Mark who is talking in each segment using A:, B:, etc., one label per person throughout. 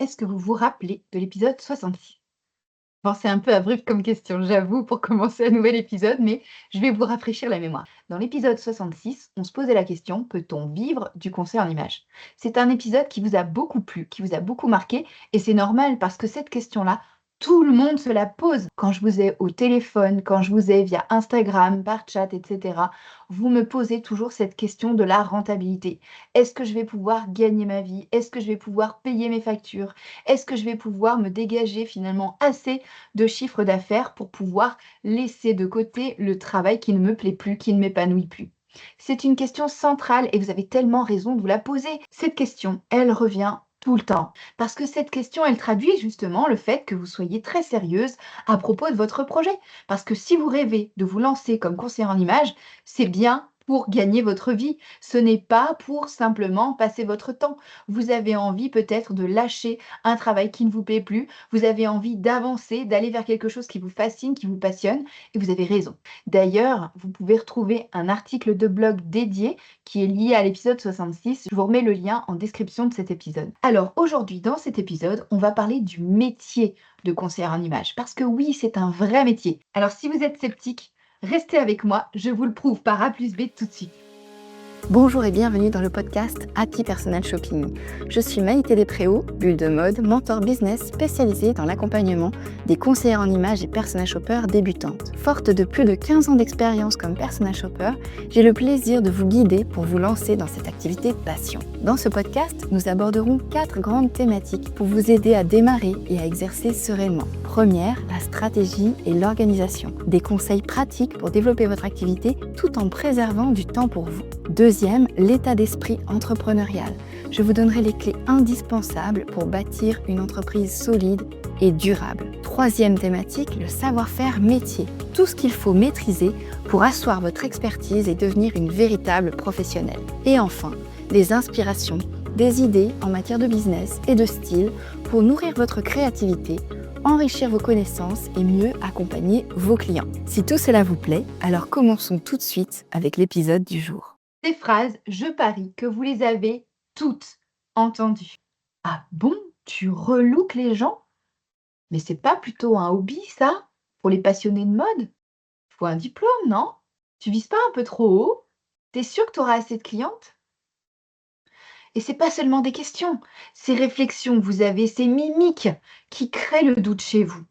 A: Est-ce que vous vous rappelez de l'épisode 66? Bon, c'est un peu abrupt comme question, j'avoue, pour commencer un nouvel épisode, mais je vais vous rafraîchir la mémoire. Dans l'épisode 66, on se posait la question, peut-on vivre du conseil en images? C'est un épisode qui vous a beaucoup plu, qui vous a beaucoup marqué, et c'est normal parce que cette question-là, tout le monde se la pose. Quand je vous ai au téléphone, quand je vous ai via Instagram, par chat, etc., vous me posez toujours cette question de la rentabilité. Est-ce que je vais pouvoir gagner ma vie? Est-ce que je vais pouvoir payer mes factures? Est-ce que je vais pouvoir me dégager finalement assez de chiffre d'affaires pour pouvoir laisser de côté le travail qui ne me plaît plus, qui ne m'épanouit plus? C'est une question centrale et vous avez tellement raison de vous la poser. Cette question, elle revient tout le temps. Parce que cette question, elle traduit justement le fait que vous soyez très sérieuse à propos de votre projet. Parce que si vous rêvez de vous lancer comme conseiller en images, c'est bien pour gagner votre vie. Ce n'est pas pour simplement passer votre temps. Vous avez envie peut-être de lâcher un travail qui ne vous plaît plus. Vous avez envie d'avancer, d'aller vers quelque chose qui vous fascine, qui vous passionne, et vous avez raison. D'ailleurs, vous pouvez retrouver un article de blog dédié qui est lié à l'épisode 66. Je vous remets le lien en description de cet épisode. Alors aujourd'hui, dans cet épisode, on va parler du métier de conseiller en images, parce que oui, c'est un vrai métier. Alors si vous êtes sceptique, restez avec moi, je vous le prouve par A plus B tout de suite.
B: Bonjour et bienvenue dans le podcast Happy Personal Shopping. Je suis Maïté Despréaux, bulle de mode, mentor business spécialisée dans l'accompagnement des conseillères en images et personal shoppers débutantes. Forte de plus de 15 ans d'expérience comme personal shopper, j'ai le plaisir de vous guider pour vous lancer dans cette activité passion. Dans ce podcast, nous aborderons 4 grandes thématiques pour vous aider à démarrer et à exercer sereinement. Première, la stratégie et l'organisation. Des conseils pratiques pour développer votre activité tout en préservant du temps pour vous. Deuxième, l'état d'esprit entrepreneurial. Je vous donnerai les clés indispensables pour bâtir une entreprise solide et durable. Troisième thématique, le savoir-faire métier. Tout ce qu'il faut maîtriser pour asseoir votre expertise et devenir une véritable professionnelle. Et enfin, les inspirations, des idées en matière de business et de style pour nourrir votre créativité, enrichir vos connaissances et mieux accompagner vos clients. Si tout cela vous plaît, alors commençons tout de suite avec l'épisode du jour.
A: Ces phrases, je parie que vous les avez toutes entendues. Ah bon, tu relooks les gens? Mais c'est pas plutôt un hobby, ça? Pour les passionnés de mode? Faut un diplôme, non? Tu vises pas un peu trop haut? T'es sûr que tu auras assez de clientes? Et c'est pas seulement des questions, ces réflexions que vous avez, ces mimiques qui créent le doute chez vous.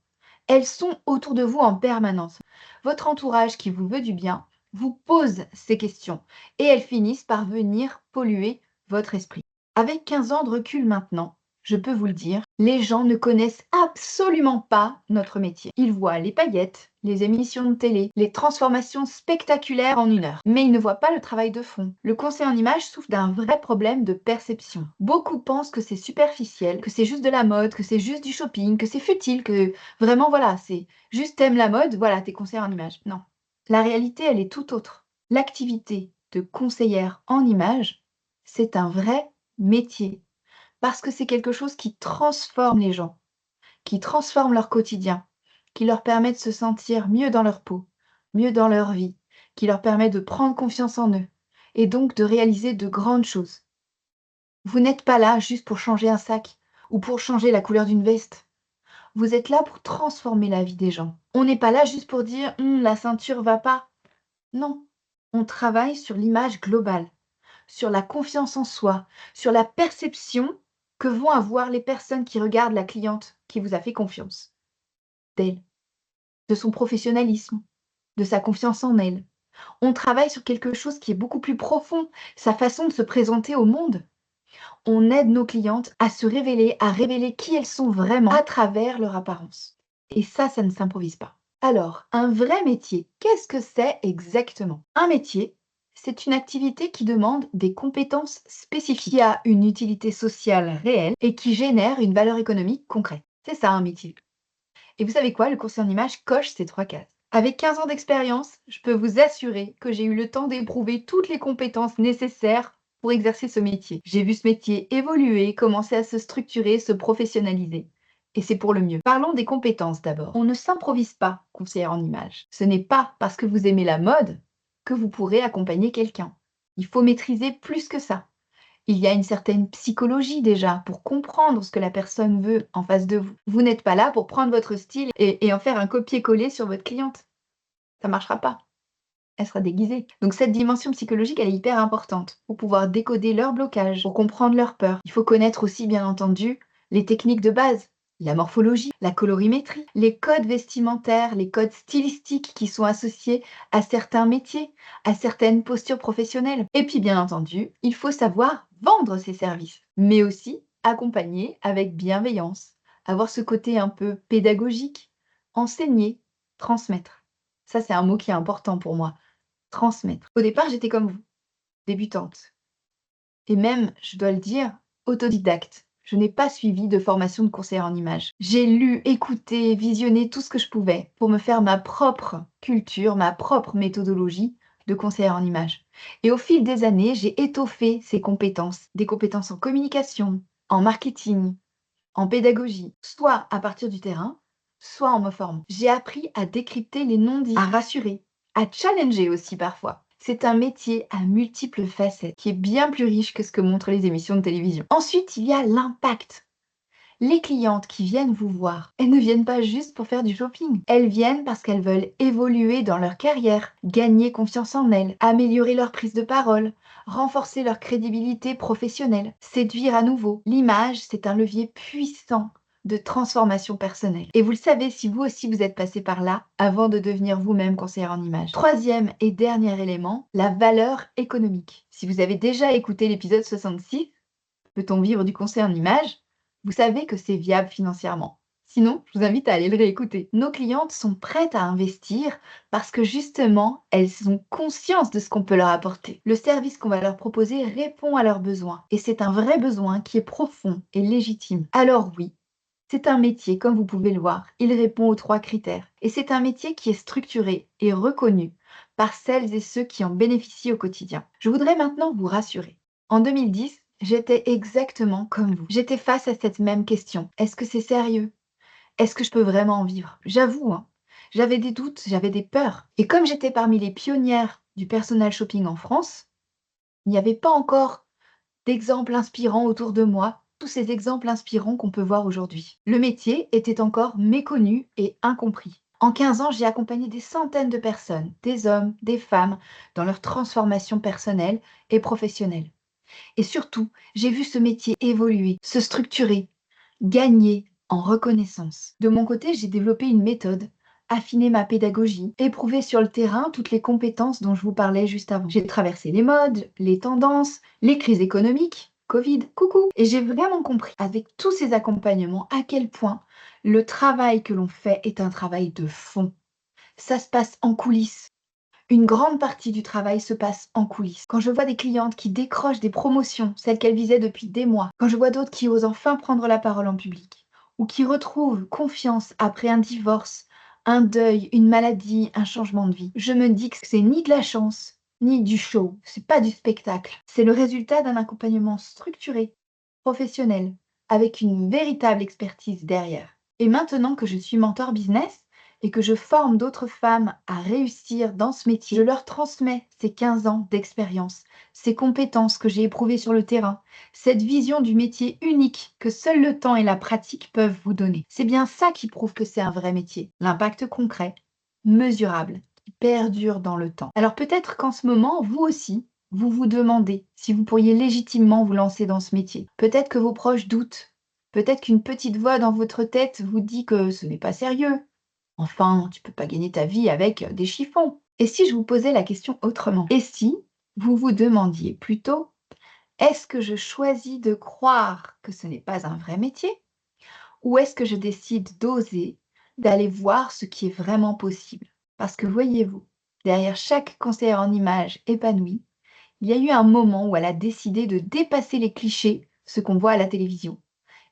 A: Elles sont autour de vous en permanence. Votre entourage qui vous veut du bien vous pose ces questions et elles finissent par venir polluer votre esprit. Avec 15 ans de recul maintenant, je peux vous le dire, les gens ne connaissent absolument pas notre métier. Ils voient les paillettes, les émissions de télé, les transformations spectaculaires en 1 heure, mais ils ne voient pas le travail de fond. Le conseil en image souffre d'un vrai problème de perception. Beaucoup pensent que c'est superficiel, que c'est juste de la mode, que c'est juste du shopping, que c'est futile, que vraiment voilà, c'est juste t'aimes la mode, voilà, t'es conseillère en image. Non. La réalité, elle est tout autre. L'activité de conseillère en image, c'est un vrai métier. Parce que c'est quelque chose qui transforme les gens, qui transforme leur quotidien, qui leur permet de se sentir mieux dans leur peau, mieux dans leur vie, qui leur permet de prendre confiance en eux et donc de réaliser de grandes choses. Vous n'êtes pas là juste pour changer un sac ou pour changer la couleur d'une veste. Vous êtes là pour transformer la vie des gens. On n'est pas là juste pour dire la ceinture va pas. Non, on travaille sur l'image globale, sur la confiance en soi, sur la perception que vont avoir les personnes qui regardent la cliente qui vous a fait confiance, d'elle, de son professionnalisme, de sa confiance en elle. On travaille sur quelque chose qui est beaucoup plus profond, sa façon de se présenter au monde. On aide nos clientes à se révéler, à révéler qui elles sont vraiment à travers leur apparence. Et ça ne s'improvise pas. Alors, un vrai métier, qu'est-ce que c'est exactement? Un métier, c'est une activité qui demande des compétences spécifiques, qui a une utilité sociale réelle et qui génère une valeur économique concrète. C'est ça un métier. Et vous savez quoi? Le conseiller en image coche ces 3 cases. Avec 15 ans d'expérience, je peux vous assurer que j'ai eu le temps d'éprouver toutes les compétences nécessaires pour exercer ce métier. J'ai vu ce métier évoluer, commencer à se structurer, se professionnaliser. Et c'est pour le mieux. Parlons des compétences d'abord. On ne s'improvise pas conseillère en image. Ce n'est pas parce que vous aimez la mode que vous pourrez accompagner quelqu'un. Il faut maîtriser plus que ça. Il y a une certaine psychologie déjà pour comprendre ce que la personne veut en face de vous. Vous n'êtes pas là pour prendre votre style et en faire un copier-coller sur votre cliente. Ça marchera pas. Elle sera déguisée. Donc cette dimension psychologique, elle est hyper importante pour pouvoir décoder leurs blocages, pour comprendre leurs peurs. Il faut connaître aussi, bien entendu, les techniques de base, la morphologie, la colorimétrie, les codes vestimentaires, les codes stylistiques qui sont associés à certains métiers, à certaines postures professionnelles. Et puis, bien entendu, il faut savoir vendre ses services, mais aussi accompagner avec bienveillance, avoir ce côté un peu pédagogique, enseigner, transmettre. Ça, c'est un mot qui est important pour moi. Transmettre. Au départ, j'étais comme vous, débutante et même, je dois le dire, autodidacte. Je n'ai pas suivi de formation de conseillère en images. J'ai lu, écouté, visionné tout ce que je pouvais pour me faire ma propre culture, ma propre méthodologie de conseillère en images. Et au fil des années, j'ai étoffé ces compétences, des compétences en communication, en marketing, en pédagogie, soit à partir du terrain, soit en me formant. J'ai appris à décrypter les non-dits, à rassurer, à challenger aussi parfois. C'est un métier à multiples facettes qui est bien plus riche que ce que montrent les émissions de télévision. Ensuite, il y a l'impact. Les clientes qui viennent vous voir, elles ne viennent pas juste pour faire du shopping. Elles viennent parce qu'elles veulent évoluer dans leur carrière, gagner confiance en elles, améliorer leur prise de parole, renforcer leur crédibilité professionnelle, séduire à nouveau. L'image, c'est un levier puissant de transformation personnelle. Et vous le savez si vous aussi vous êtes passé par là avant de devenir vous-même conseillère en images. Troisième et dernier élément, la valeur économique. Si vous avez déjà écouté l'épisode 66, Peut-on vivre du conseil en images? Vous savez que c'est viable financièrement. Sinon, je vous invite à aller le réécouter. Nos clientes sont prêtes à investir parce que justement, elles ont conscience de ce qu'on peut leur apporter. Le service qu'on va leur proposer répond à leurs besoins et c'est un vrai besoin qui est profond et légitime. Alors oui, c'est un métier, comme vous pouvez le voir, il répond aux 3 critères. Et c'est un métier qui est structuré et reconnu par celles et ceux qui en bénéficient au quotidien. Je voudrais maintenant vous rassurer. En 2010, j'étais exactement comme vous. J'étais face à cette même question. Est-ce que c'est sérieux? Est-ce que je peux vraiment en vivre? J'avoue, hein, j'avais des doutes, j'avais des peurs. Et comme j'étais parmi les pionnières du personal shopping en France, il n'y avait pas encore d'exemples inspirants autour de moi, tous ces exemples inspirants qu'on peut voir aujourd'hui. Le métier était encore méconnu et incompris. En 15 ans, j'ai accompagné des centaines de personnes, des hommes, des femmes, dans leur transformation personnelle et professionnelle. Et surtout, j'ai vu ce métier évoluer, se structurer, gagner en reconnaissance. De mon côté, j'ai développé une méthode, affiné ma pédagogie, éprouvé sur le terrain toutes les compétences dont je vous parlais juste avant. J'ai traversé les modes, les tendances, les crises économiques, Covid, coucou. Et j'ai vraiment compris, avec tous ces accompagnements, à quel point le travail que l'on fait est un travail de fond. Ça se passe en coulisses. Une grande partie du travail se passe en coulisses. Quand je vois des clientes qui décrochent des promotions, celles qu'elles visaient depuis des mois, quand je vois d'autres qui osent enfin prendre la parole en public, ou qui retrouvent confiance après un divorce, un deuil, une maladie, un changement de vie, je me dis que c'est ni de la chance, ni du show, c'est pas du spectacle. C'est le résultat d'un accompagnement structuré, professionnel, avec une véritable expertise derrière. Et maintenant que je suis mentor business, et que je forme d'autres femmes à réussir dans ce métier, je leur transmets ces 15 ans d'expérience, ces compétences que j'ai éprouvées sur le terrain, cette vision du métier unique que seul le temps et la pratique peuvent vous donner. C'est bien ça qui prouve que c'est un vrai métier, l'impact concret, mesurable, qui perdure dans le temps. Alors peut-être qu'en ce moment, vous aussi, vous vous demandez si vous pourriez légitimement vous lancer dans ce métier. Peut-être que vos proches doutent. Peut-être qu'une petite voix dans votre tête vous dit que ce n'est pas sérieux. Enfin, tu peux pas gagner ta vie avec des chiffons. Et si je vous posais la question autrement? Et si vous vous demandiez plutôt, est-ce que je choisis de croire que ce n'est pas un vrai métier? Ou est-ce que je décide d'oser, d'aller voir ce qui est vraiment possible? Parce que voyez-vous, derrière chaque conseillère en images épanouie, il y a eu un moment où elle a décidé de dépasser les clichés, ce qu'on voit à la télévision,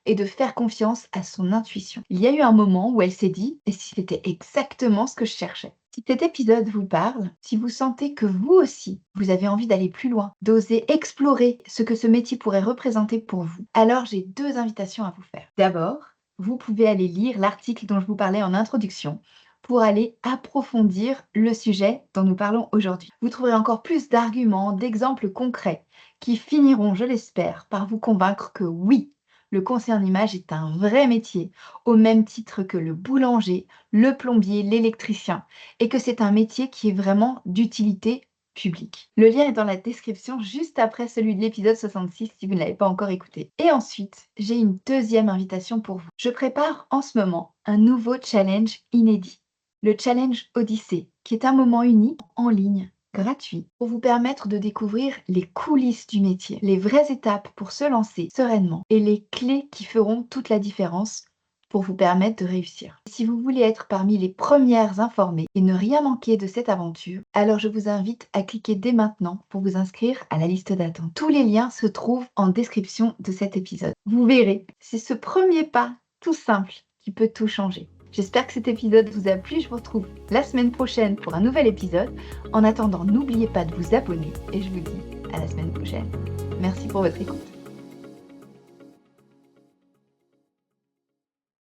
A: et de faire confiance à son intuition. Il y a eu un moment où elle s'est dit: «Et si c'était exactement ce que je cherchais?» Si cet épisode vous parle, si vous sentez que vous aussi, vous avez envie d'aller plus loin, d'oser explorer ce que ce métier pourrait représenter pour vous, alors j'ai 2 invitations à vous faire. D'abord, vous pouvez aller lire l'article dont je vous parlais en introduction, pour aller approfondir le sujet dont nous parlons aujourd'hui. Vous trouverez encore plus d'arguments, d'exemples concrets qui finiront, je l'espère, par vous convaincre que oui, le conseiller en image est un vrai métier, au même titre que le boulanger, le plombier, l'électricien, et que c'est un métier qui est vraiment d'utilité publique. Le lien est dans la description juste après celui de l'épisode 66 si vous ne l'avez pas encore écouté. Et ensuite, j'ai une deuxième invitation pour vous. Je prépare en ce moment un nouveau challenge inédit, le Challenge Odyssée, qui est un moment unique en ligne gratuit pour vous permettre de découvrir les coulisses du métier, les vraies étapes pour se lancer sereinement et les clés qui feront toute la différence pour vous permettre de réussir. Si vous voulez être parmi les premières informées et ne rien manquer de cette aventure, alors je vous invite à cliquer dès maintenant pour vous inscrire à la liste d'attente. Tous les liens se trouvent en description de cet épisode. Vous verrez, c'est ce premier pas tout simple qui peut tout changer. J'espère que cet épisode vous a plu. Je vous retrouve la semaine prochaine pour un nouvel épisode. En attendant, n'oubliez pas de vous abonner et je vous dis à la semaine prochaine. Merci pour votre écoute.